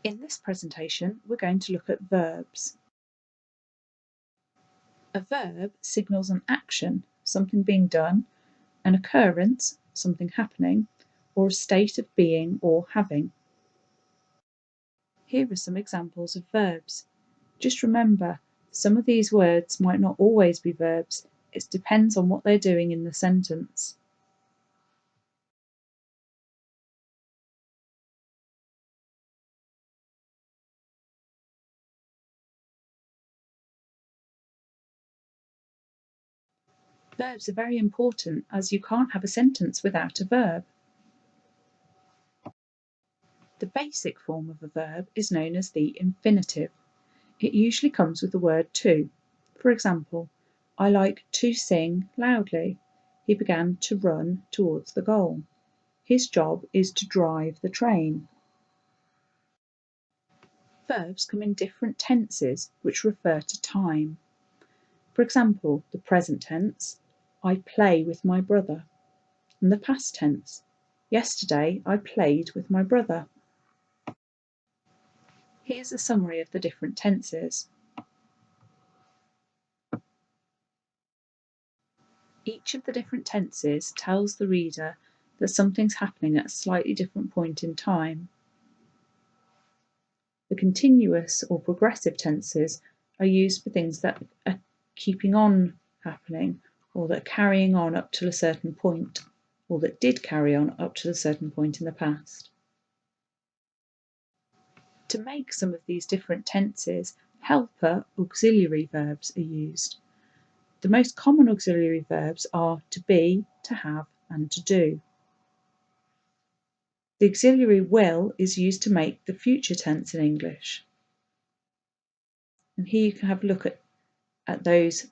In this presentation, we're going to look at verbs. A verb signals an action, something being done, an occurrence, something happening, or a state of being or having. Here are some examples of verbs. Just remember, some of these words might not always be verbs. It depends on what they're doing in the sentence. Verbs are very important as you can't have a sentence without a verb. The basic form of a verb is known as the infinitive. It usually comes with the word to. For example, I like to sing loudly. He began to run towards the goal. His job is to drive the train. Verbs come in different tenses which refer to time. For example, the present tense, I play with my brother, and the past tense, yesterday I played with my brother. Here's a summary of the different tenses. Each of the different tenses tells the reader that something's happening at a slightly different point in time. The continuous or progressive tenses are used for things that are keeping on happening, or that are carrying on up to a certain point, or that did carry on up to a certain point in the past. To make some of these different tenses, helper auxiliary verbs are used. The most common auxiliary verbs are to be, to have, and to do. The auxiliary will is used to make the future tense in English. And here you can have a look at those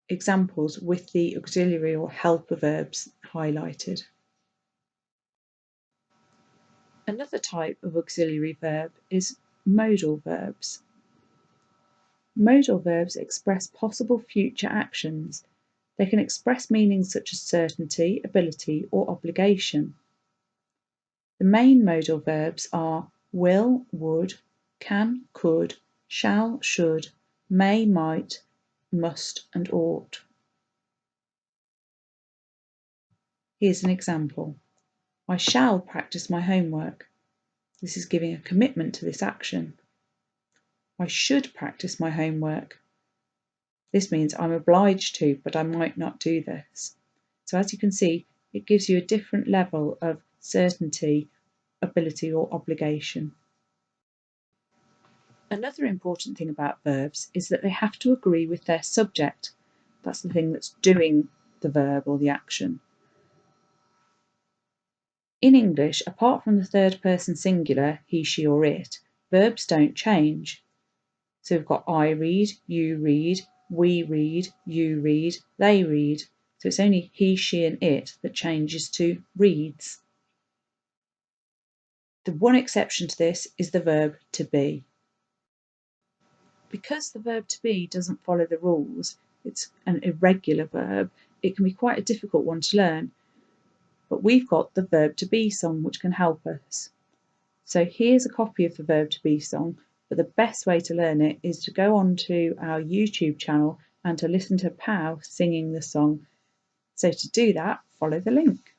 examples with the auxiliary or helper verbs highlighted. Another type of auxiliary verb is modal verbs. Modal verbs express possible future actions. They can express meanings such as certainty, ability, or obligation. The main modal verbs are will, would, can, could, shall, should, may, might, must, and ought. Here's an example. I shall practice my homework. This is giving a commitment to this action. I should practice my homework. This means I'm obliged to, but I might not do this. So as you can see, it gives you a different level of certainty, ability, or obligation. Another important thing about verbs is that they have to agree with their subject. That's the thing that's doing the verb or the action. In English, apart from the third person singular, he, she, or it, verbs don't change. So we've got I read, you read, we read, you read, they read. So it's only he, she, and it that changes to reads. The one exception to this is the verb to be. Because the verb to be doesn't follow the rules, it's an irregular verb, it can be quite a difficult one to learn. But we've got the verb to be song which can help us. So here's a copy of the verb to be song, but the best way to learn it is to go onto our YouTube channel and to listen to Pau singing the song. So to do that, follow the link.